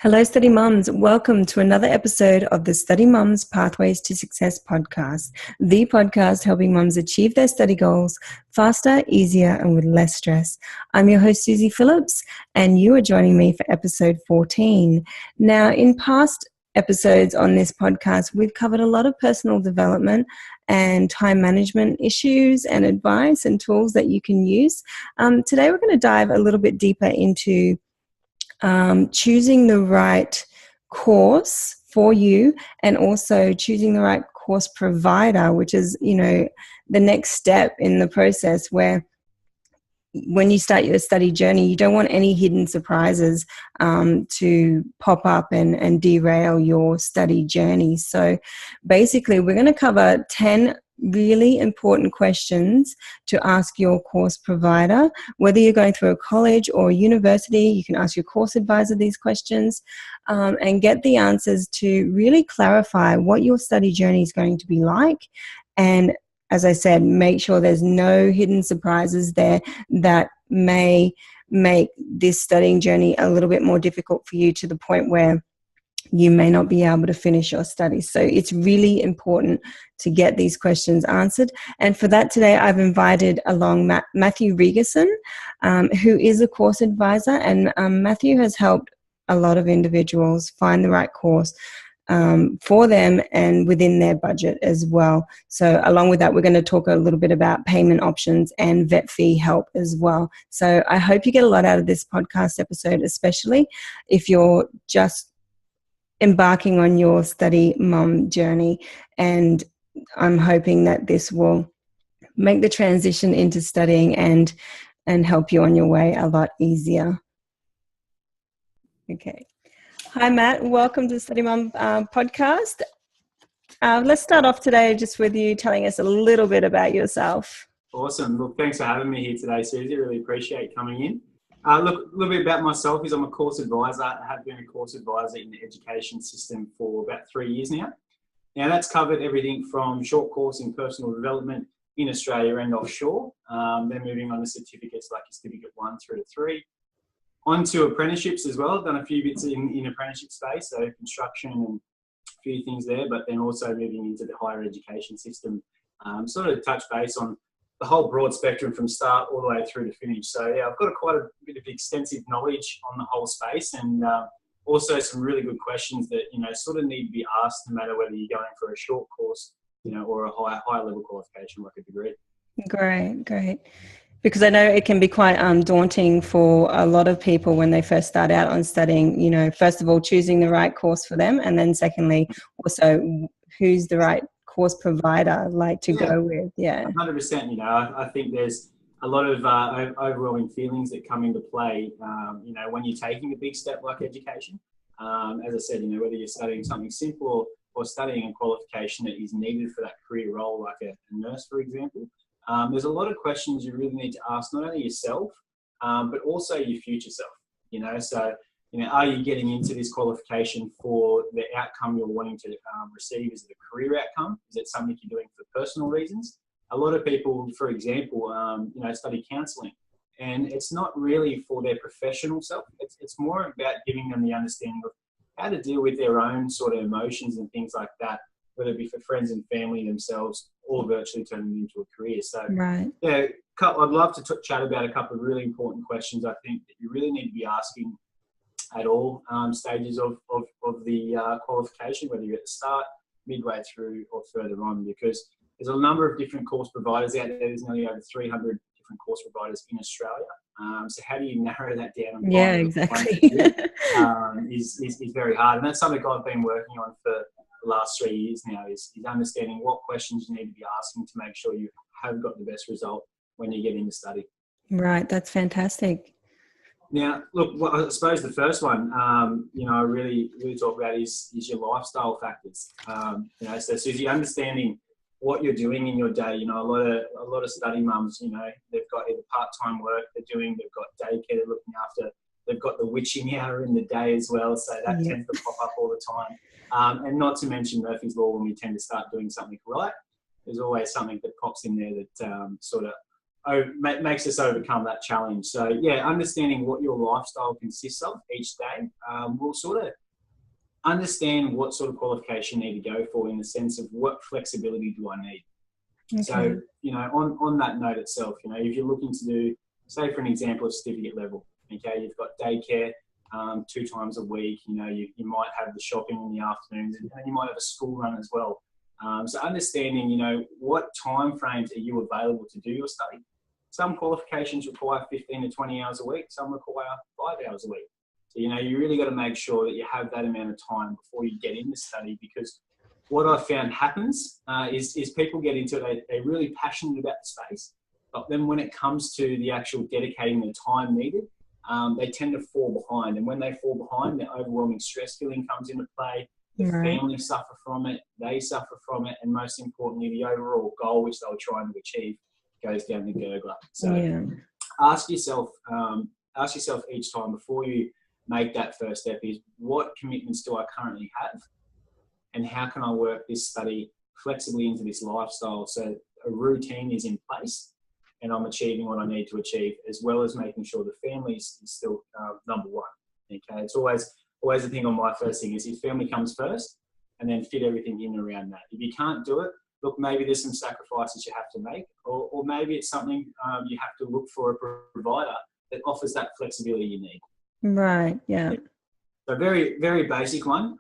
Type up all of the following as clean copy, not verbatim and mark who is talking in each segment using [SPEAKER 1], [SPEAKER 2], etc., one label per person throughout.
[SPEAKER 1] Hello, Study Mums. Welcome to another episode of the Study Mums Pathways to Success podcast, the podcast helping mums achieve their study goals faster, easier, and with less stress. I'm your host, Susie Phillips, and you are joining me for episode 14. Now, in past episodes on this podcast, we've covered a lot of personal development and time management issues and advice and tools that you can use. Today, we're going to dive a little bit deeper into choosing the right course for you, and also choosing the right course provider, which is, the next step in the process, where when you start your study journey, you don't want any hidden surprises to pop up and derail your study journey. So basically, we're going to cover 10 really important questions to ask your course provider. Whether you're going through a college or a university, you can ask your course advisor these questions and get the answers to really clarify what your study journey is going to be like. And as I said, make sure there's no hidden surprises there that may make this studying journey a little bit more difficult for you, to the point where you may not be able to finish your studies. So it's really important to get these questions answered. And for that today, I've invited along Matthew Reguson, who is a course advisor. And Matthew has helped a lot of individuals find the right course for them and within their budget as well. So along with that, we're going to talk a little bit about payment options and vet fee help as well. So I hope you get a lot out of this podcast episode, especially if you're just embarking on your study mum journey. And I'm hoping that this will make the transition into studying and help you on your way a lot easier. Okay. Hi, Matt. Welcome to the Study Mum podcast. Let's start off today just with you telling us a little bit about yourself.
[SPEAKER 2] Awesome. Look, thanks for having me here today, Susie. Really appreciate coming in. Look, a little bit about myself is I'm a course advisor. I have been a course advisor in the education system for about 3 years now. Now, that's covered everything from short course in personal development in Australia and offshore. Then moving on to certificates like Certificate 1 through to 3. On to apprenticeships as well. I've done a few bits in apprenticeship space, so construction and a few things there, but then also moving into the higher education system, sort of touch base on the whole broad spectrum from start all the way through to finish. So yeah, I've got quite a bit of extensive knowledge on the whole space, and also some really good questions that, sort of need to be asked no matter whether you're going for a short course, or a higher level qualification like a degree.
[SPEAKER 1] Great. Because I know it can be quite daunting for a lot of people when they first start out on studying, first of all, choosing the right course for them. And then secondly, also who's the right course provider to go with. Yeah,
[SPEAKER 2] 100%. I think there's a lot of overwhelming feelings that come into play, when you're taking a big step like education. As I said, whether you're studying something simple or studying a qualification that is needed for that career role, like a nurse, for example. There's a lot of questions you really need to ask, not only yourself, but also your future self. So, are you getting into this qualification for the outcome you're wanting to receive? Is it a career outcome? Is it something you're doing for personal reasons? A lot of people, for example, study counselling, and it's not really for their professional self. It's more about giving them the understanding of how to deal with their own sort of emotions and things like that, whether it be for friends and family themselves, or virtually turning it into a career. So,
[SPEAKER 1] right.
[SPEAKER 2] Yeah, I'd love to chat about a couple of really important questions I think that you really need to be asking at all stages of the qualification, whether you're at the start, midway through, or further on, because there's a number of different course providers out there. There's nearly over 300 different course providers in Australia. So how do you narrow that down? And
[SPEAKER 1] yeah, exactly.
[SPEAKER 2] is very hard. And that's something I've been working on for the last 3 years now, is understanding what questions you need to be asking to make sure you have got the best result when you get into study.
[SPEAKER 1] Right, that's fantastic.
[SPEAKER 2] Now, look, I suppose the first one, I really talk about is your lifestyle factors. So Susie, understanding what you're doing in your day. A lot of study mums, they've got either part-time work they've got daycare they're looking after, they've got the witching hour in the day as well, so that tends to pop up all the time. And not to mention Murphy's Law, when we tend to start doing something right, there's always something that pops in there that sort of makes us overcome that challenge. So yeah, understanding what your lifestyle consists of each day will sort of understand what sort of qualification you need to go for in the sense of what flexibility do I need. Okay. So, on that note itself, if you're looking to do, say for an example, of certificate level, okay, you've got daycare 2 times a week, you might have the shopping in the afternoons and you might have a school run as well. So understanding, what time frames are you available to do your study? Some qualifications require 15 to 20 hours a week. Some require 5 hours a week. So, you really got to make sure that you have that amount of time before you get into study, because what I've found happens is people get into it, they're really passionate about the space, but then when it comes to the actual dedicating the time needed, they tend to fall behind. And when they fall behind, the overwhelming stress feeling comes into play. The family suffer from it, they suffer from it, and most importantly, the overall goal which they were trying to achieve goes down the gurgler. So ask yourself each time before you make that first step is, what commitments do I currently have? And how can I work this study flexibly into this lifestyle so a routine is in place and I'm achieving what I need to achieve, as well as making sure the family is still number one. Okay, it's always the thing on my first thing is your family comes first, and then fit everything in around that. If you can't do it, look, maybe there's some sacrifices you have to make, or maybe it's something you have to look for a provider that offers that flexibility you need.
[SPEAKER 1] Right, yeah.
[SPEAKER 2] So very, very basic one.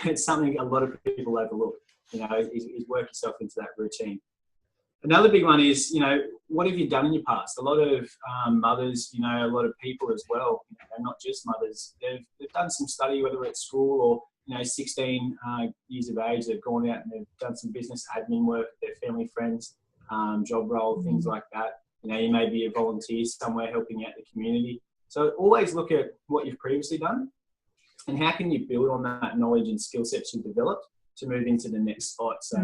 [SPEAKER 2] It's something a lot of people overlook, is work yourself into that routine. Another big one is, what have you done in your past? A lot of mothers, a lot of people as well, not just mothers, they've done some study, whether it's school or, 16 years of age, they've gone out and they've done some business admin work with their family, friends, job role, things like that. You may be a volunteer somewhere helping out the community. So always look at what you've previously done and how can you build on that knowledge and skill sets you've developed to move into the next spot. So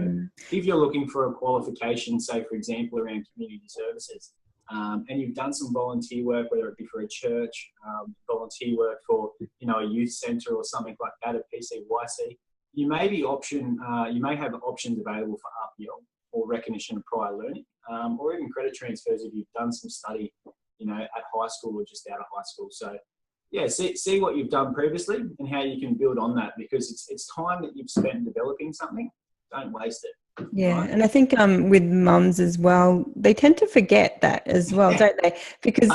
[SPEAKER 2] if you're looking for a qualification, say for example around community services, and you've done some volunteer work, whether it be for a church, volunteer work for a youth centre or something like that, a PCYC, you may have options available for RPL or recognition of prior learning, or even credit transfers if you've done some study at high school or just out of high school. So yeah, see what you've done previously and how you can build on that, because it's time that you've spent developing something. Don't waste it.
[SPEAKER 1] Yeah,
[SPEAKER 2] right?
[SPEAKER 1] and I think with mums as well, they tend to forget that as well, don't they? Because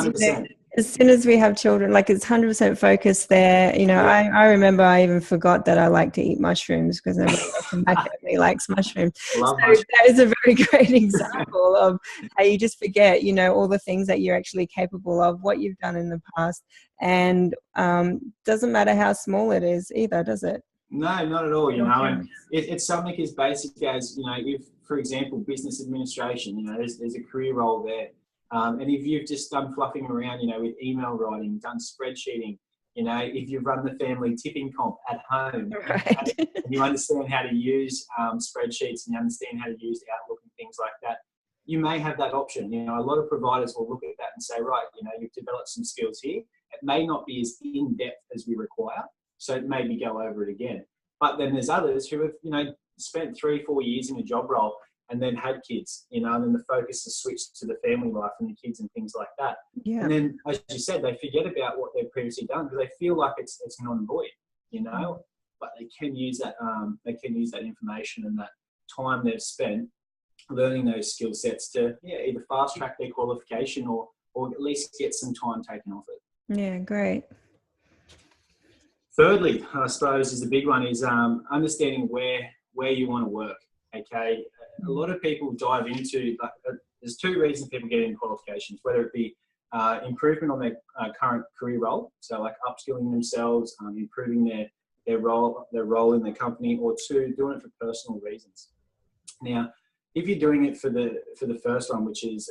[SPEAKER 1] as soon as we have children, like it's 100% focused there. I remember I even forgot that I like to eat mushrooms because everyone back at me likes mushrooms. That is a very great example of how you just forget, all the things that you're actually capable of, what you've done in the past, and doesn't matter how small it is either, does it?
[SPEAKER 2] No, not at all, and it's something as basic as, if, for example, business administration, there's a career role there. And if you've just done fluffing around, with email writing, done spreadsheeting, if you've run the family tipping comp at home, and you understand how to use spreadsheets and you understand how to use Outlook and things like that, you may have that option. A lot of providers will look at that and say, right, you've developed some skills here. It may not be as in-depth as we require, so maybe go over it again. But then there's others who have, spent 3-4 years in a job role and then had kids, and then the focus has switched to the family life and the kids and things like that. Yeah. And then, as you said, they forget about what they've previously done because they feel like it's non-void, but they can use that information and that time they've spent learning those skill sets to either fast track their qualification or at least get some time taken off it.
[SPEAKER 1] Yeah, great.
[SPEAKER 2] Thirdly, I suppose, is the big one is understanding where you want to work. Okay, a lot of people dive into. There's 2 reasons people get into qualifications, whether it be improvement on their current career role, so like upskilling themselves, improving their role in the company, or 2, doing it for personal reasons. Now, if you're doing it for the first one, which is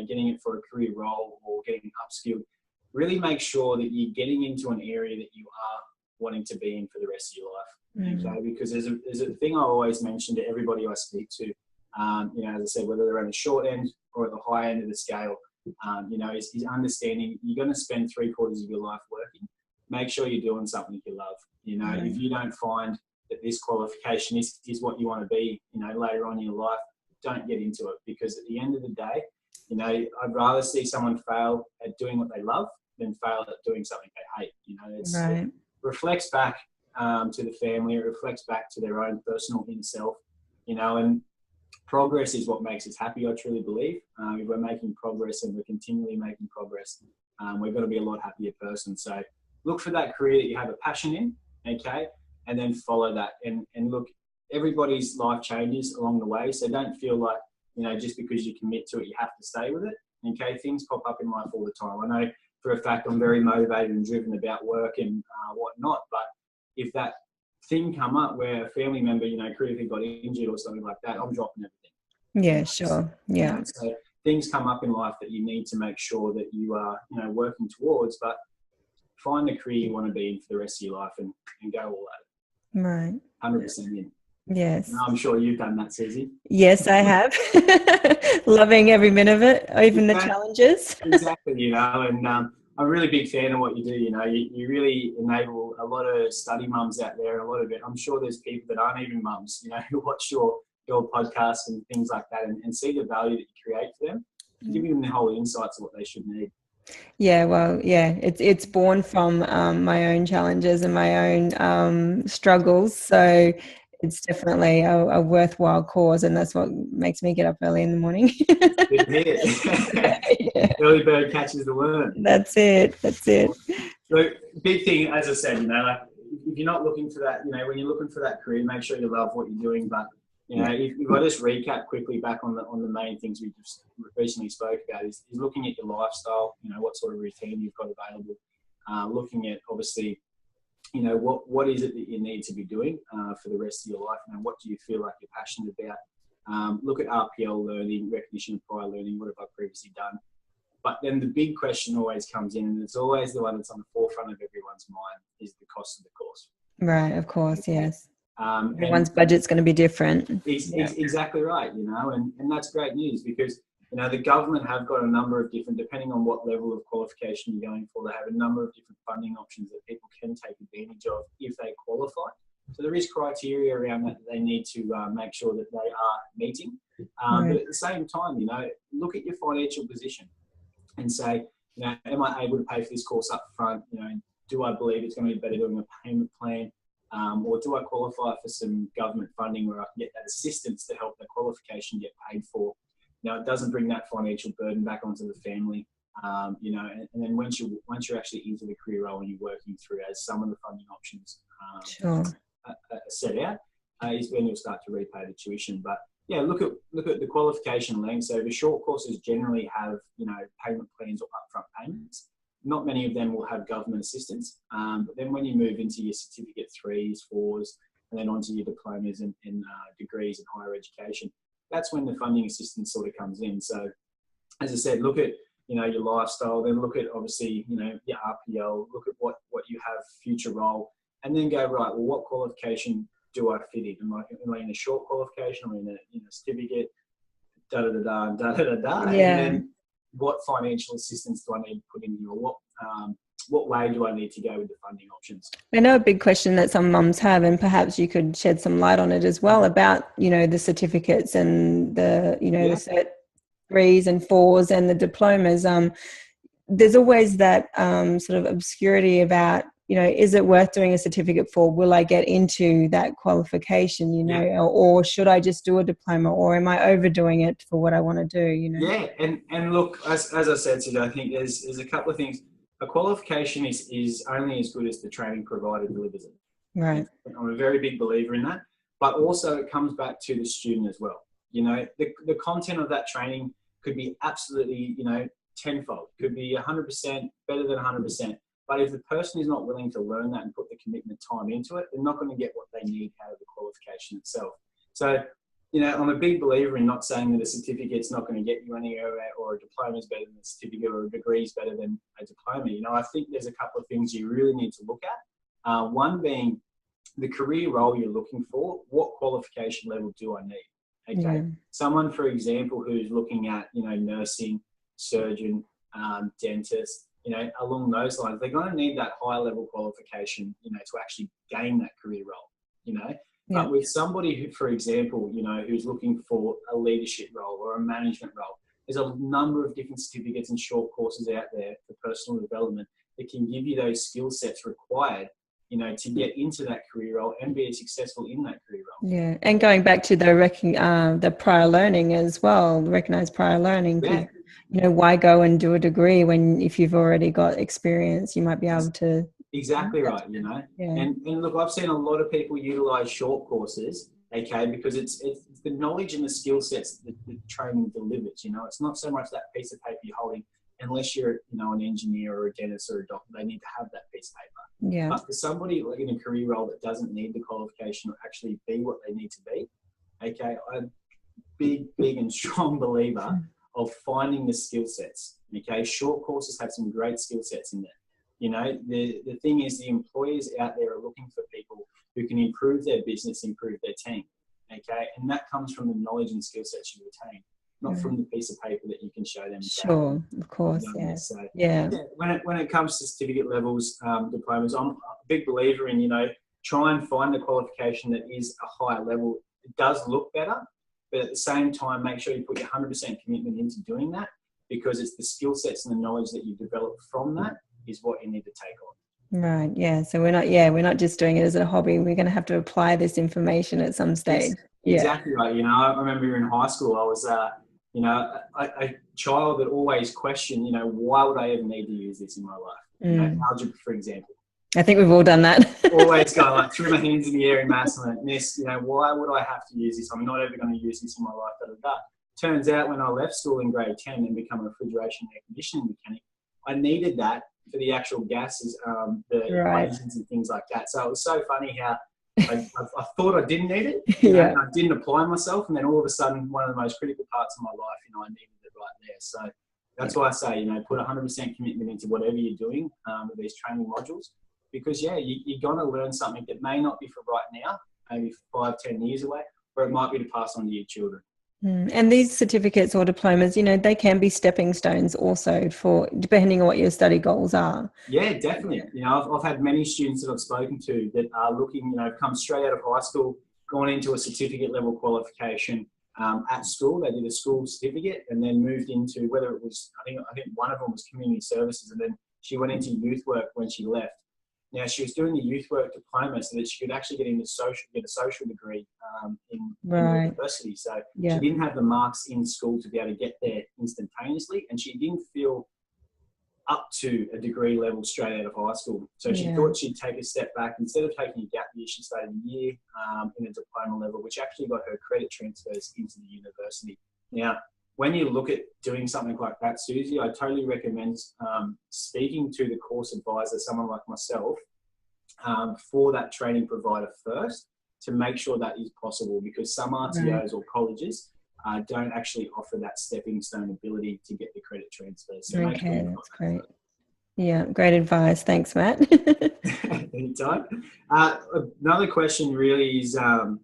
[SPEAKER 2] getting it for a career role or getting upskilled, really make sure that you're getting into an area that you are wanting to be in for the rest of your life. Okay, because there's a thing I always mention to everybody I speak to. As I said, whether they're on the short end or at the high end of the scale, is understanding you're going to spend 3/4 of your life working. Make sure you're doing something you love. If you don't find that this qualification is what you want to be, later on in your life, don't get into it, because at the end of the day, You know, I'd rather see someone fail at doing what they love than fail at doing something they hate. You know, it reflects back to the family. It reflects back to their own personal inner self. You know, and progress is what makes us happy, I truly believe. If we're making progress and we're continually making progress, we're going to be a lot happier person. So look for that career that you have a passion in, okay, and then follow that. And look, everybody's life changes along the way, so don't feel like, you know, just because you commit to it, you have to stay with it, okay? Things pop up in life all the time. I know for a fact I'm very motivated and driven about work and whatnot, but if that thing come up where a family member, you know, critically got injured or something like that, I'm dropping everything.
[SPEAKER 1] Yeah, sure. Yeah.
[SPEAKER 2] You know, so things come up in life that you need to make sure that you are, you know, working towards, but find the career you want to be in for the rest of your life and go all at it.
[SPEAKER 1] Right.
[SPEAKER 2] 100% in.
[SPEAKER 1] Yes.
[SPEAKER 2] And I'm sure you've done that, Susie.
[SPEAKER 1] Yes, I have. Loving every minute of it, even the challenges.
[SPEAKER 2] Exactly, you know, and I'm a really big fan of what you do. You know, you really enable a lot of study mums out there, and a lot of it. I'm sure there's people that aren't even mums, you know, who watch your podcasts and things like that, and see the value that you create for them, giving them the whole insights of what they should need.
[SPEAKER 1] Yeah, well, yeah, it's born from my own challenges and my own struggles. So it's definitely a worthwhile cause, and that's what makes me get up early in the morning.
[SPEAKER 2] Good to hear. Yeah. Early bird catches the worm.
[SPEAKER 1] That's it. That's it.
[SPEAKER 2] So big thing, as I said, you know, like if you're not looking for that, you know, when you're looking for that career, make sure you love what you're doing. But you know, if I just recap quickly back on the main things we just recently spoke about is looking at your lifestyle. You know, what sort of routine you've got available. Looking at obviously, you know, what is it that you need to be doing for the rest of your life, and what do you feel like you're passionate about. Look at RPL learning, recognition of prior learning. What have I previously done? But then the big question always comes in, and it's always the one that's on the forefront of everyone's mind, is the cost of the course.
[SPEAKER 1] Right, of course, yes. Everyone's budget's going to be different.
[SPEAKER 2] Exactly right, you know, and that's great news because, you know, the government have got a number of different, depending on what level of qualification you're going for, they have a number of different funding options that people can take advantage of if they qualify. So there is criteria around that they need to make sure that they are meeting. But at the same time, you know, look at your financial position and say, you know, am I able to pay for this course up front? You know, do I believe it's going to be better doing a payment plan? Or do I qualify for some government funding where I can get that assistance to help the qualification get paid for? Now, it doesn't bring that financial burden back onto the family, you know, and then once you're actually into the career role and you're working through, as some of the funding options set out, is when you'll start to repay the tuition. But yeah, look at the qualification length. So the short courses generally have, you know, payment plans or upfront payments. Not many of them will have government assistance. But then when you move into your certificate 3s, 4s, and then onto your diplomas and degrees in higher education, that's when the funding assistance sort of comes in. So as I said, look at, you know, your lifestyle, then look at obviously, you know, your RPL, look at what you have future role, and then go, right, well, what qualification do I fit in? Am I in a short qualification? Am I in a certificate? Yeah. And then what financial assistance do I need to put in here? Or what way do I need to go with the funding options?
[SPEAKER 1] I know a big question that some mums have, and perhaps you could shed some light on it as well, about, you know, the certificates and the, you know, the cert 3s and 4s and the diplomas. There's always that sort of obscurity about, you know, is it worth doing a certificate for? Will I get into that qualification, you know, or should I just do a diploma, or am I overdoing it for what I want to do, you know?
[SPEAKER 2] Yeah, and look, as I said today, I think there's a couple of things. A qualification is only as good as the training provider delivers it.
[SPEAKER 1] Right.
[SPEAKER 2] I'm a very big believer in that. But also it comes back to the student as well. You know, the content of that training could be absolutely, you know, tenfold. Could be 100% better than 100%. But if the person is not willing to learn that and put the commitment time into it, they're not going to get what they need out of the qualification itself. So, you know, I'm a big believer in not saying that a certificate's not going to get you anywhere, or a diploma is better than a certificate, or a degree is better than a diploma. You know, I think there's a couple of things you really need to look at. One being the career role you're looking for. What qualification level do I need? Okay. Someone, for example, who's looking at, you know, nursing, surgeon, dentist, you know, along those lines, they're going to need that higher level qualification, you know, to actually gain that career role, you know. But with somebody who, for example, you know, who's looking for a leadership role or a management role, there's a number of different certificates and short courses out there for personal development that can give you those skill sets required, to get into that career role and be successful in that career role.
[SPEAKER 1] Yeah, and going back to the prior learning as well, recognized prior learning.
[SPEAKER 2] Yeah.
[SPEAKER 1] Why go and do a degree if you've already got experience, you might be able to.
[SPEAKER 2] Exactly right,
[SPEAKER 1] Yeah.
[SPEAKER 2] And look, I've seen a lot of people utilize short courses, okay, because it's the knowledge and the skill sets that the training delivers. It's not so much that piece of paper you're holding, unless you're, an engineer or a dentist or a doctor. They need to have that piece of paper.
[SPEAKER 1] Yeah.
[SPEAKER 2] But for somebody like in a career role that doesn't need the qualification or actually be what they need to be, okay, I'm a big and strong believer of finding the skill sets. Okay, short courses have some great skill sets in there. The thing is, the employers out there are looking for people who can improve their business, improve their team. Okay, and that comes from the knowledge and skill sets you retain, not from the piece of paper that you can show them.
[SPEAKER 1] Sure, of course, yeah.
[SPEAKER 2] So,
[SPEAKER 1] yeah.
[SPEAKER 2] When it comes to certificate levels, diplomas, I'm a big believer in, try and find the qualification that is a higher level. It does look better, but at the same time, make sure you put your 100% commitment into doing that, because it's the skill sets and the knowledge that you develop from that is what you need to take on.
[SPEAKER 1] Right. Yeah. So we're not just doing it as a hobby. We're going to have to apply this information at some stage.
[SPEAKER 2] Exactly right. I remember in high school, I was, a child that always questioned, why would I ever need to use this in my life? Algebra, for example.
[SPEAKER 1] I think we've all done that.
[SPEAKER 2] Always go threw my hands in the air in maths and went, Miss, why would I have to use this? I'm not ever going to use this in my life. Turns out when I left school in grade 10 and become a refrigeration air conditioning mechanic, I needed that for the actual gases, the equations and things like that. So it was so funny how I thought I didn't need it, and I didn't apply myself, and then all of a sudden, one of the most critical parts of my life, I needed it right there. So that's why I say, put 100% commitment into whatever you're doing with these training modules, because you're going to learn something that may not be for right now, maybe 5-10 years away, or it might be to pass on to your children.
[SPEAKER 1] And these certificates or diplomas, they can be stepping stones also for depending on what your study goals are.
[SPEAKER 2] Yeah, definitely. I've had many students that I've spoken to that are looking, come straight out of high school, gone into a certificate level qualification at school. They did a school certificate and then moved into whether it was, I think one of them was community services, and then she went into youth work when she left. Now, she was doing the youth work diploma so that she could actually get a social degree in university. So she didn't have the marks in school to be able to get there instantaneously, and she didn't feel up to a degree level straight out of high school. So she thought she'd take a step back. Instead of taking a gap year, she stayed a year in a diploma level, which actually got her credit transfers into the university. Now, when you look at doing something like that, Susie, I totally recommend speaking to the course advisor, someone like myself, for that training provider first to make sure that is possible, because some RTOs or colleges don't actually offer that stepping stone ability to get the credit transfers. So
[SPEAKER 1] that's great. Yeah, great advice. Thanks, Matt.
[SPEAKER 2] Anytime. Another question really is the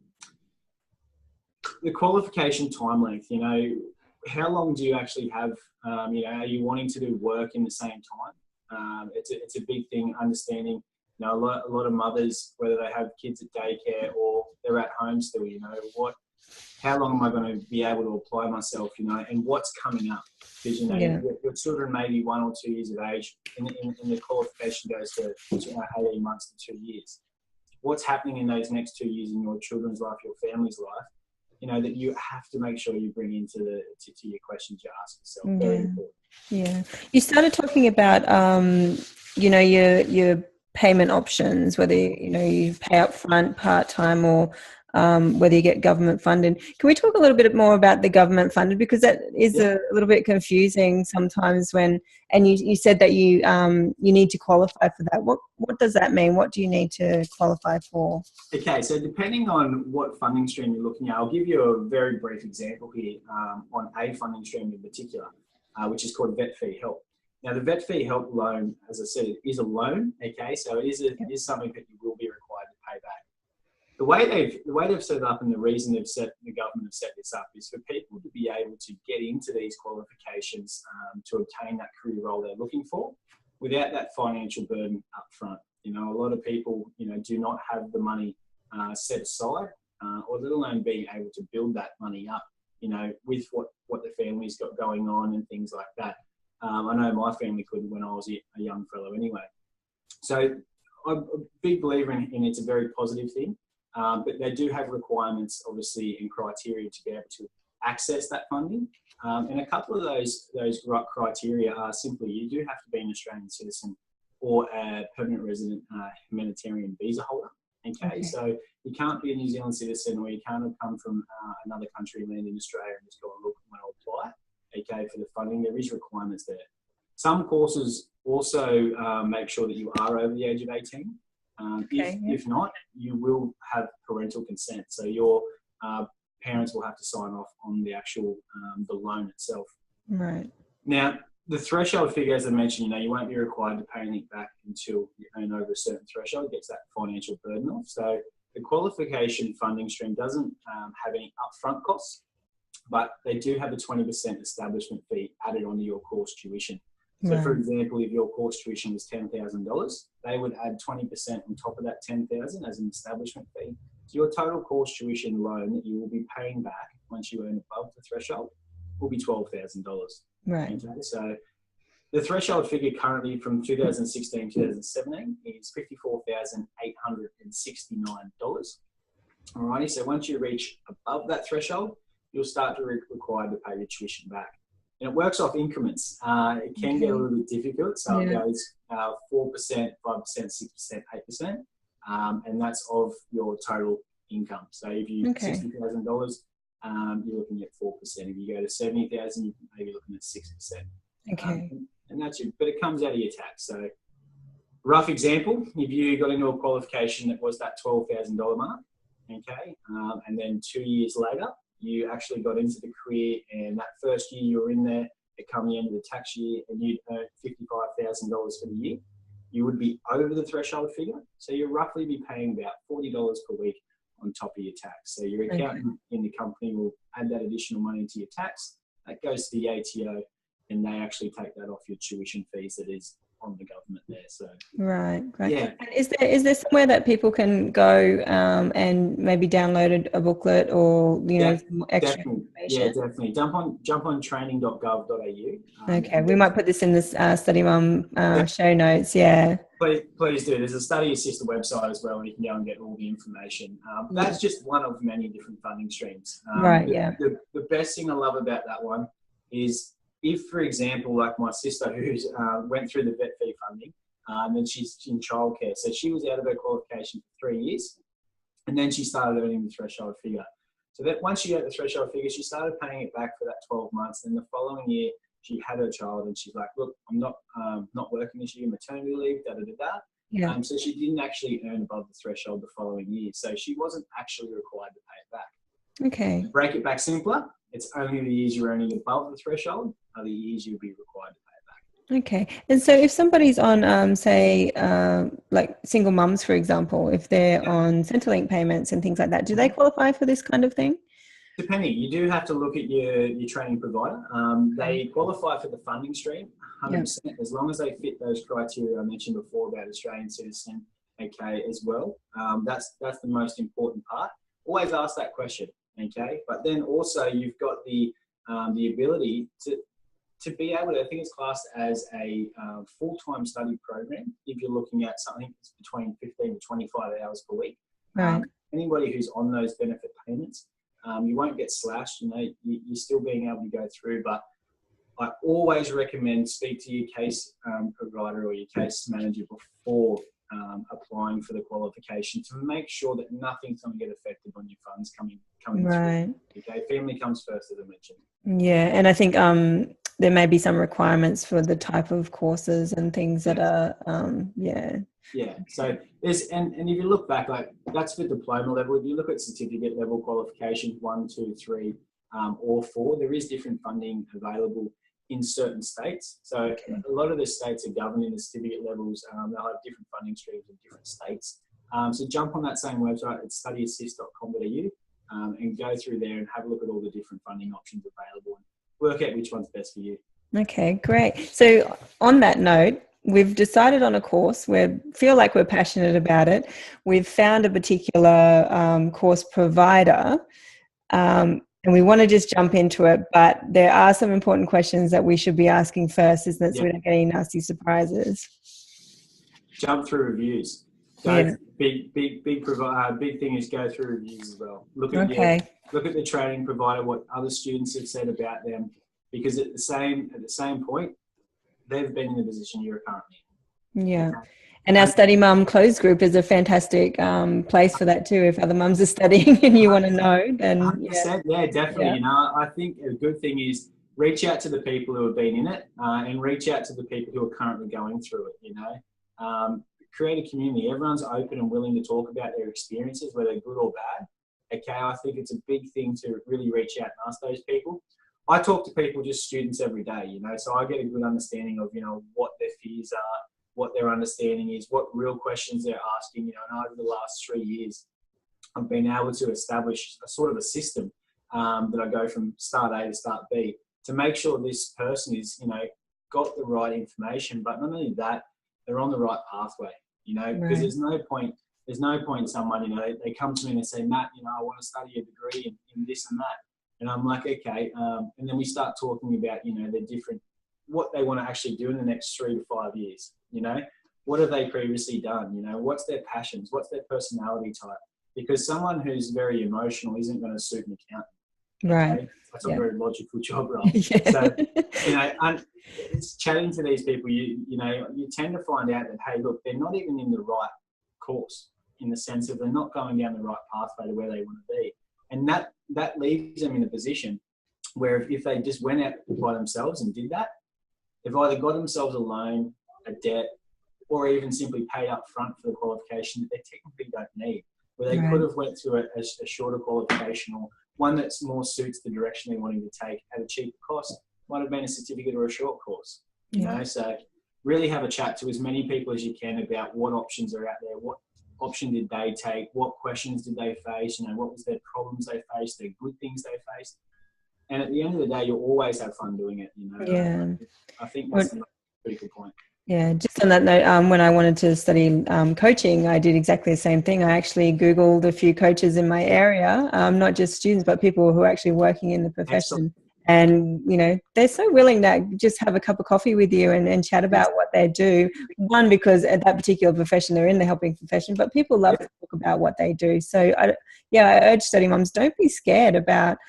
[SPEAKER 2] qualification time length. How long do you actually have, are you wanting to do work in the same time? It's a big thing, understanding, a lot of mothers, whether they have kids at daycare or they're at home still, how long am I going to be able to apply myself, and what's coming up? Because, your children may be 1 or 2 years of age and the qualification goes to 18 months to 2 years. What's happening in those next 2 years in your children's life, your family's life, that you have to make sure you bring into to your questions you ask yourself. Very important.
[SPEAKER 1] Yeah. You started talking about, your payment options, whether, you pay up front, part-time, or whether you get government funded. Can we talk a little bit more about the government funded? Because that is a little bit confusing sometimes and you said that you need to qualify for that. What does that mean? What do you need to qualify for?
[SPEAKER 2] Okay, so depending on what funding stream you're looking at, I'll give you a very brief example here on a funding stream in particular, which is called Vet Fee Help. Now, the Vet Fee Help loan, as I said, is a loan, okay? So it is something that you will be required to pay back. The way they've set it up, and the reason the government have set this up, is for people to be able to get into these qualifications to obtain that career role they're looking for without that financial burden up front. A lot of people, do not have the money set aside, or let alone being able to build that money up with what the family's got going on and things like that. I know my family couldn't when I was a young fellow anyway. So I'm a big believer in it's a very positive thing, but they do have requirements, obviously, and criteria to be able to access that funding. And a couple of those criteria are simply you do have to be an Australian citizen or a permanent resident humanitarian visa holder. Okay, so you can't be a New Zealand citizen, or you can't have come from another country, land in Australia, and just go and look and want to apply. Okay, for the funding, there is requirements there. Some courses also make sure that you are over the age of 18. If not, you will have parental consent. So your parents will have to sign off on the actual the loan itself.
[SPEAKER 1] Right.
[SPEAKER 2] Now, the threshold figure, as I mentioned, you won't be required to pay anything back until you earn over a certain threshold. It gets that financial burden off. So the qualification funding stream doesn't have any upfront costs, but they do have a 20% establishment fee added onto your course tuition. So, for example, if your course tuition was $10,000, they would add 20% on top of that $10,000 as an establishment fee. So your total course tuition loan that you will be paying back once you earn above the threshold will be $12,000.
[SPEAKER 1] Right.
[SPEAKER 2] Okay, so the threshold figure currently from 2016 2017 is $54,869. Alrighty, so once you reach above that threshold, you'll start to required to pay your tuition back. And it works off increments. It can get a little bit difficult. So it goes 4%, 5%, 6%, 8%. And that's of your total income. So if you $60,000, you're looking at 4%. If you go to 70,000, you're maybe looking at 6%.
[SPEAKER 1] Okay.
[SPEAKER 2] And that's it. But it comes out of your tax. So rough example, if you got into a qualification that was that $12,000 mark, okay, and then 2 years later, you actually got into the career, and that first year you were in there, it come the end of the tax year, and you'd earned $55,000 for the year, you would be over the threshold figure. So you'll roughly be paying about $40 per week on top of your tax. So your accountant in the company will add that additional money into your tax. That goes to the ATO, and they actually take that off your tuition fees that is on the government there. So
[SPEAKER 1] right.
[SPEAKER 2] Yeah.
[SPEAKER 1] And is there somewhere that people can go and maybe download a booklet or some extra information?
[SPEAKER 2] Yeah, definitely. Jump on training.gov.au.
[SPEAKER 1] Okay, we might put this in this Study Mum show notes. Yeah.
[SPEAKER 2] Please do. There's a Study Assistant website as well, where you can go and get all the information. That's just one of many different funding streams. The best thing I love about that one is, if, for example, like my sister who's went through the vet fee funding, and then she's in childcare. So she was out of her qualification for 3 years, and then she started earning the threshold figure. So that once she got the threshold figure, she started paying it back for that 12 months. Then the following year, she had her child, and she's like, look, I'm not working this year, maternity leave, da-da-da-da.
[SPEAKER 1] Yeah.
[SPEAKER 2] So she didn't actually earn above the threshold the following year. So she wasn't actually required to pay it back.
[SPEAKER 1] Okay.
[SPEAKER 2] To break it back simpler, it's only the years you're earning above the threshold are the years you'll be required to pay it back.
[SPEAKER 1] Okay. And so if somebody's on, say, like single mums, for example, if they're on Centrelink payments and things like that, do they qualify for this kind of thing?
[SPEAKER 2] Depending, you do have to look at your training provider. They qualify for the funding stream 100%, as long as they fit those criteria I mentioned before about Australian citizen, okay, as well. That's the most important part. Always ask that question, okay? But then also you've got the ability to be able to, I think it's classed as a full-time study program if you're looking at something that's between 15 to 25 hours per week.
[SPEAKER 1] Right.
[SPEAKER 2] Anybody who's on those benefit payments, you won't get slashed, you're still being able to go through, but I always recommend speak to your case provider or your case manager before applying for the qualification to make sure that nothing's going to get affected on your funds coming
[SPEAKER 1] right.
[SPEAKER 2] through. Okay, family comes first, as I mentioned.
[SPEAKER 1] Yeah, and I think there may be some requirements for the type of courses and things that are,
[SPEAKER 2] Yeah, so there's, and if you look back, like that's for diploma level. If you look at certificate level qualifications, 1, 2, 3, or 4, there is different funding available in certain states. So a lot of the states are governed in the certificate levels. They'll have different funding streams in different states. So jump on that same website at studyassist.com.au and go through there and have a look at all the different funding options available and work out which one's best for you.
[SPEAKER 1] Okay, great. So on that note, we've decided on a course. We feel like we're passionate about it. We've found a particular course provider. And we want to just jump into it, but there are some important questions that we should be asking first, isn't it? So we don't get any nasty surprises.
[SPEAKER 2] Jump through reviews. Big thing is go through reviews as well. Look at the training provider, what other students have said about them, because at the same point, they've been in the position you're currently in.
[SPEAKER 1] Yeah. And our Study Mum closed group is a fantastic place for that too. If other mums are studying and you want to know, then
[SPEAKER 2] yeah, definitely. Yeah. You know, I think a good thing is reach out to the people who have been in it, and reach out to the people who are currently going through it. You know, create a community. Everyone's open and willing to talk about their experiences, whether good or bad. Okay, I think it's a big thing to really reach out and ask those people. I talk to people, just students, every day. You know, so I get a good understanding of what their fears are, what their understanding is, what real questions they're asking, and over the last 3 years, I've been able to establish a sort of a system that I go from start A to start B to make sure this person is, got the right information, but not only that, they're on the right pathway, because there's no point someone, they come to me and they say, Matt, I want to study a degree in this and that. And I'm like, okay. And then we start talking about, the different, what they want to actually do in the next 3 to 5 years. What have they previously done? What's their passions? What's their personality type? Because someone who's very emotional isn't going to suit an accountant.
[SPEAKER 1] Right.
[SPEAKER 2] Okay? That's a very logical job role. So, it's chatting to these people, you tend to find out that, hey, look, they're not even in the right course, in the sense of they're not going down the right pathway to where they want to be. And that leaves them in a position where if they just went out by themselves and did that, they've either got themselves a loan, a debt, or even simply paid up front for the qualification that they technically don't need, where they could have went through a shorter qualification, or one that more suits the direction they're wanting to take at a cheaper cost. Might have been a certificate or a short course, so really have a chat to as many people as you can about what options are out there, what option did they take, what questions did they face, what was their problems they faced, their good things they faced. And at the end of the day, you'll always have fun doing it. I think that's a pretty good point.
[SPEAKER 1] Yeah, just on that note, when I wanted to study coaching, I did exactly the same thing. I actually Googled a few coaches in my area, not just students, but people who are actually working in the profession. And, they're so willing to just have a cup of coffee with you and chat about what they do. One, because at that particular profession, they're in the helping profession, but people love to talk about what they do. So, I urge study mums, don't be scared about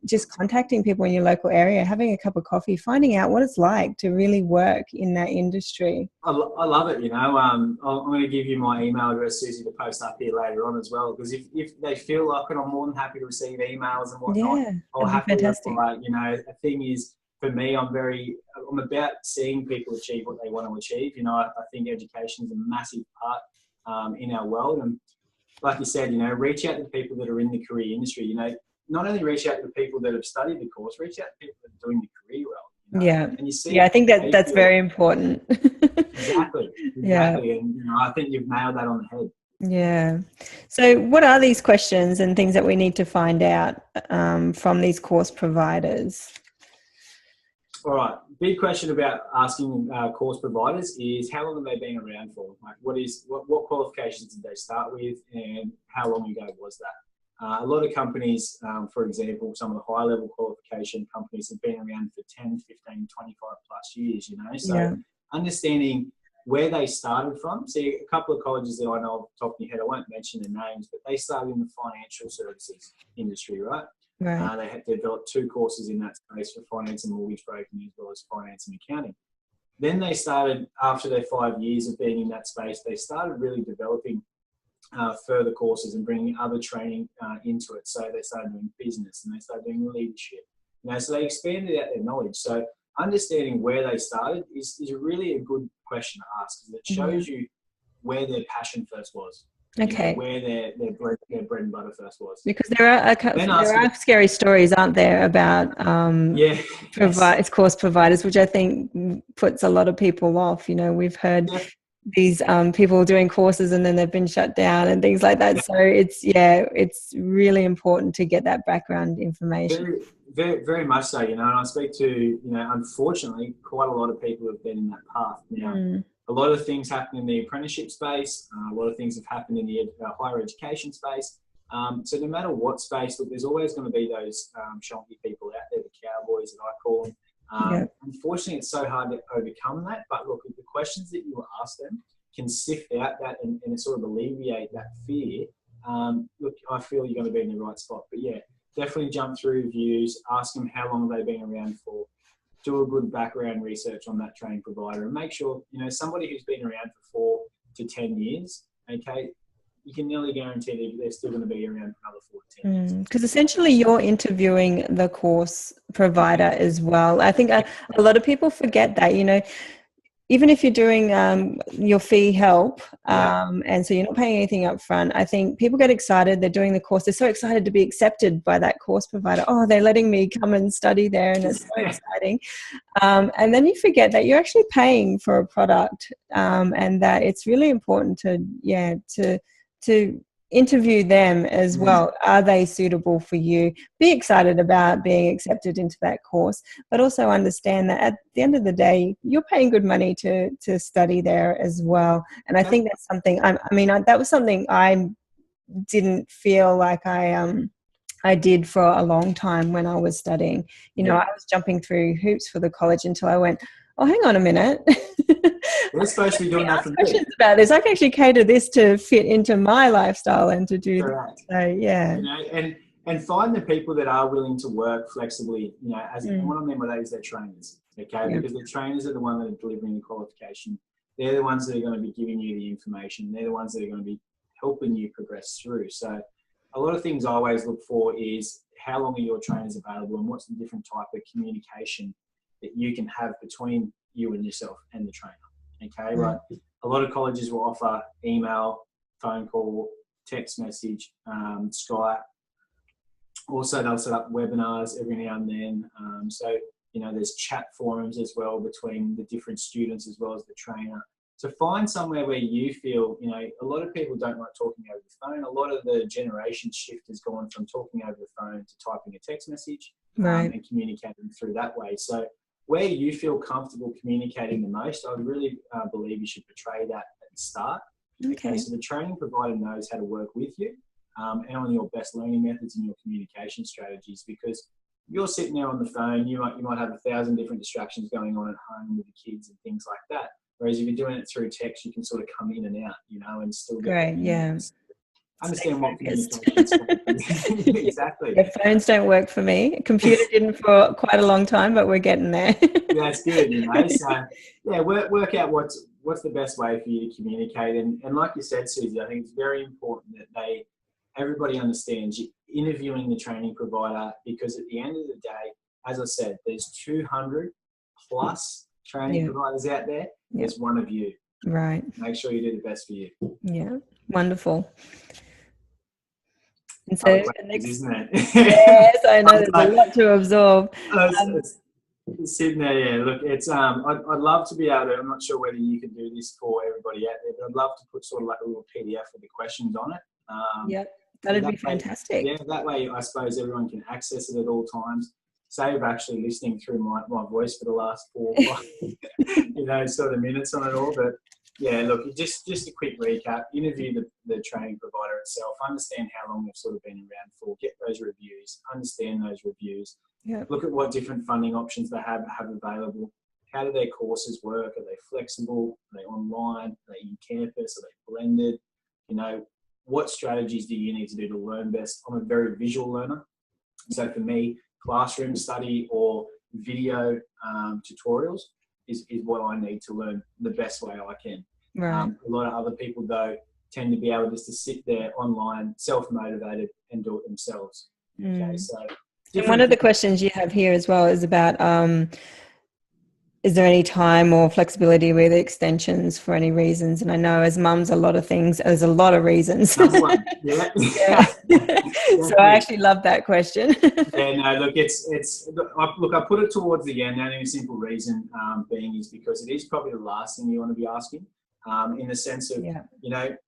[SPEAKER 1] just contacting people in your local area, having a cup of coffee, finding out what it's like to really work in that industry.
[SPEAKER 2] I love it. I'm going to give you my email address, Susie, to post up here later on as well, because if they feel like it, I'm more than happy to receive emails and whatnot. I'll happily reply. The thing is, for me, I'm about seeing people achieve what they want to achieve. I think education is a massive part in our world, and like you said, reach out to people that are in the career industry. Not only reach out to people that have studied the course, reach out to people that are doing the career well.
[SPEAKER 1] Yeah.
[SPEAKER 2] And you see,
[SPEAKER 1] I think that's very important.
[SPEAKER 2] Exactly.
[SPEAKER 1] Yeah.
[SPEAKER 2] And I think you've nailed that on the head.
[SPEAKER 1] Yeah. So what are these questions and things that we need to find out from these course providers?
[SPEAKER 2] All right. Big question about asking course providers is, how long have they been around for? Like, what qualifications did they start with, and how long ago was that? A lot of companies, for example, some of the high level qualification companies have been around for 10, 15, 25 plus years, So understanding where they started from. See, a couple of colleges that I know off the top of my head, I won't mention their names, but they started in the financial services industry, right? They had developed 2 courses in that space for finance and mortgage broking, as well as finance and accounting. Then they started, after their 5 years of being in that space, they started really developing further courses and bringing other training into it. So they started doing business and they started doing leadership. So they expanded out their knowledge. So understanding where they started is really a good question to ask, because it shows you where their passion first was.
[SPEAKER 1] Okay.
[SPEAKER 2] Where their bread and butter first was.
[SPEAKER 1] Because there are scary stories, aren't there, about course providers, which I think puts a lot of people off. We've heard these people doing courses and then they've been shut down and things like that. Yeah. So it's really important to get that background information.
[SPEAKER 2] Very, very, very much so. And I speak to unfortunately quite a lot of people who have been in that path now. A lot of things happen in the apprenticeship space. A lot of things have happened in the higher education space. So no matter what space, look, there's always going to be those shonky people out there, the cowboys that I call them. Unfortunately, it's so hard to overcome that. But look, the questions that you ask them can sift out that and sort of alleviate that fear. Look, I feel you're going to be in the right spot. But yeah, definitely jump through reviews, ask them how long they've been around for, do a good background research on that training provider, and make sure, somebody who's been around for 4 to 10 years, okay, you can nearly guarantee that they're still going to be around for another 4 to 10 years.
[SPEAKER 1] Because essentially you're interviewing the course provider as well. I think a lot of people forget that, even if you're doing your fee help, and so you're not paying anything up front, I think people get excited. They're doing the course. They're so excited to be accepted by that course provider. Oh, they're letting me come and study there, and it's so exciting. And then you forget that you're actually paying for a product, and that it's really important to interview them as well. Are they suitable for you? Be excited about being accepted into that course, but also understand that at the end of the day, you're paying good money to study there as well. And I think that's something, that was something I didn't feel like I did for a long time when I was studying. I was jumping through hoops for the college until I went, oh, hang on a minute.
[SPEAKER 2] We're supposed to be doing that for
[SPEAKER 1] questions about this. I can actually cater this to fit into my lifestyle and to do
[SPEAKER 2] that.
[SPEAKER 1] So, yeah.
[SPEAKER 2] And find the people that are willing to work flexibly, and what I mean by that is their trainers, okay? Because the trainers are the ones that are delivering the qualification. They're the ones that are going to be giving you the information. They're the ones that are going to be helping you progress through. So a lot of things I always look for is how long are your trainers available and what's the different type of communication that you can have between you and yourself and the trainer. Okay, like a lot of colleges will offer email, phone call, text message, Skype. Also, they'll set up webinars every now and then. So, there's chat forums as well between the different students as well as the trainer. So find somewhere where you feel, a lot of people don't like talking over the phone. A lot of the generation shift has gone from talking over the phone to typing a text message and communicating through that way. So where you feel comfortable communicating the most, I really believe you should portray that at the start. Okay, so the training provider knows how to work with you and on your best learning methods and your communication strategies, because you're sitting there on the phone, you might have 1,000 different distractions going on at home with the kids and things like that. Whereas if you're doing it through text, you can sort of come in and out, and still get understand what communication is. Exactly.
[SPEAKER 1] Yeah, phones don't work for me. Computer didn't for quite a long time, but we're getting there.
[SPEAKER 2] That's good, So yeah, work out what's the best way for you to communicate. And like you said, Susie, I think it's very important that everybody understands you're interviewing the training provider, because at the end of the day, as I said, there's 200 plus training providers out there. There's one of you.
[SPEAKER 1] Right.
[SPEAKER 2] Make sure you do the best for you.
[SPEAKER 1] Yeah. Wonderful. And so,
[SPEAKER 2] isn't it?
[SPEAKER 1] Yes, I know there's a lot to absorb.
[SPEAKER 2] Sitting there, yeah. Look, it's I'd love to be able to. I'm not sure whether you can do this for everybody out there, but I'd love to put sort of like a little PDF with the questions on it.
[SPEAKER 1] That'd be fantastic.
[SPEAKER 2] That way, I suppose everyone can access it at all times. Save actually listening through my voice for the last 4 sort of minutes on it all. But yeah, look, just a quick recap. Interview the training provider itself. Understand how long they've sort of been around for. Get those reviews. Understand those reviews. Look at what different funding options they have available. How do their courses work? Are they flexible? Are they online? Are they in campus? Are they blended? What strategies do you need to do to learn best? I'm a very visual learner. So for me, classroom study or video tutorials is what I need to learn the best way I can.
[SPEAKER 1] Right.
[SPEAKER 2] A lot of other people, though, tend to be able just to sit there online, self-motivated, and do it themselves. Okay, so.
[SPEAKER 1] And one of the questions you have here as well is about, is there any time or flexibility with extensions for any reasons? And I know as mums, there's a lot of reasons.
[SPEAKER 2] Number one, yeah.
[SPEAKER 1] So I actually love that question.
[SPEAKER 2] Look, I put it towards the end. The only simple reason being is because it is probably the last thing you want to be asking. In the sense of,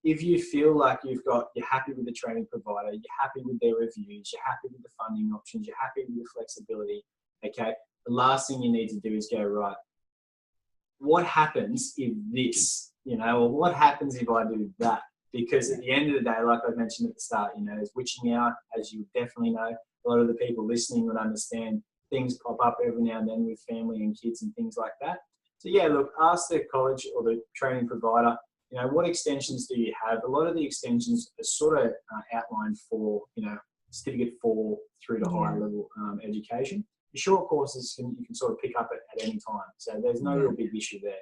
[SPEAKER 2] if you feel like you're happy with the training provider, you're happy with their reviews, you're happy with the funding options, you're happy with the flexibility, okay, the last thing you need to do is go, right, what happens if this, or what happens if I do that? because at the end of the day, like I mentioned at the start, is witching out, as you definitely know. A lot of the people listening would understand things pop up every now and then with family and kids and things like that. So yeah, look, ask the college or the training provider, what extensions do you have? A lot of the extensions are sort of outlined for, certificate 4 through to higher level education. The short courses you can sort of pick up at any time. So there's no real big issue there.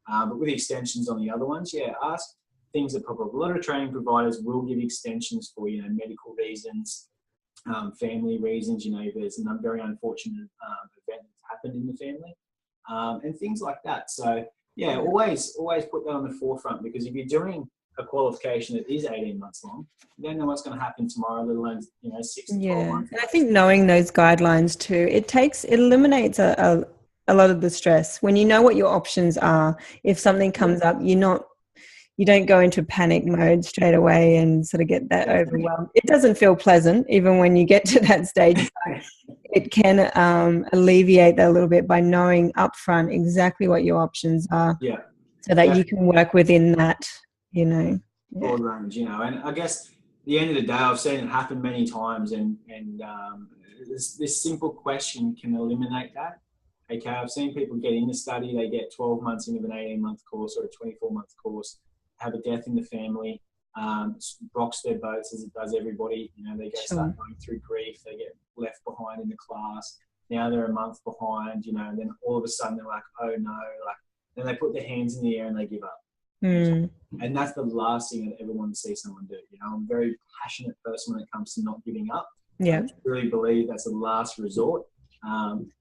[SPEAKER 2] But with extensions on the other ones, ask things that pop up. A lot of training providers will give extensions for, medical reasons, family reasons, there's a very unfortunate event that's happened in the family, and things like that. So always put that on the forefront, because if you're doing a qualification that is 18 months long, you don't know what's going to happen tomorrow, let alone 6 to 12 months.
[SPEAKER 1] And I think knowing those guidelines too, it eliminates a lot of the stress when you know what your options are. If something comes up, you don't go into panic mode straight away and sort of get that overwhelmed. It doesn't feel pleasant, even when you get to that stage. It can alleviate that a little bit by knowing upfront exactly what your options are, so that you can work within that,
[SPEAKER 2] broad range, and I guess at the end of the day, I've seen it happen many times, and this simple question can eliminate that. Okay, I've seen people get in the study, they get 12 months into an 18-month course or a 24-month course, have a death in the family, rocks their boats as it does everybody. They start going through grief, they get left behind in the class. Now they're a month behind, and then all of a sudden they're like, oh no, then they put their hands in the air and they give up. And that's the last thing I ever want to see someone do. I'm a very passionate person when it comes to not giving up. I really believe that's the last resort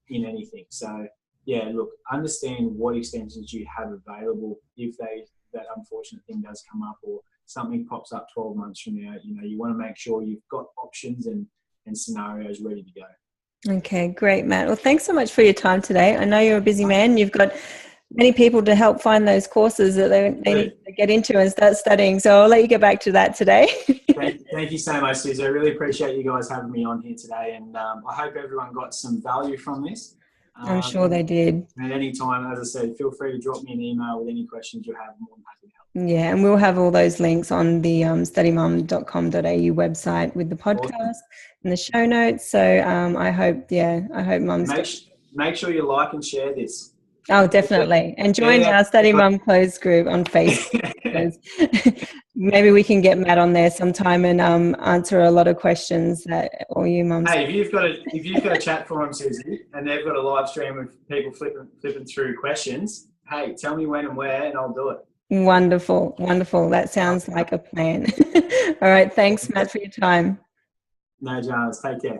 [SPEAKER 2] in anything. So look, understand what extensions you have available if that unfortunate thing does come up, or something pops up 12 months from now. You want to make sure you've got options and scenarios ready to go.
[SPEAKER 1] Okay, great, Matt. Well, thanks so much for your time today. I know you're a busy man. You've got many people to help find those courses that they need to get into and start studying. So I'll let you get back to that today.
[SPEAKER 2] Thank you so much, Suze. I really appreciate you guys having me on here today. And I hope everyone got some value from this.
[SPEAKER 1] I'm sure they did.
[SPEAKER 2] At any time, as I said, feel free to drop me an email with any questions you have. I'm more than happy to help.
[SPEAKER 1] Yeah, and we'll have all those links on the studymum.com.au website with the podcast and the show notes. So I hope mums
[SPEAKER 2] make sure you like and share this.
[SPEAKER 1] Oh, definitely. And join our Study Mum Closed group on Facebook. Maybe we can get Matt on there sometime and answer a lot of questions that all you mums.
[SPEAKER 2] Hey, if you've got a chat forum, Susie, and they've got a live stream of people flipping through questions, hey, tell me when and where, and I'll do it.
[SPEAKER 1] Wonderful. That sounds like a plan. All right. Thanks, Matt, for your time.
[SPEAKER 2] No, Giles. Take care.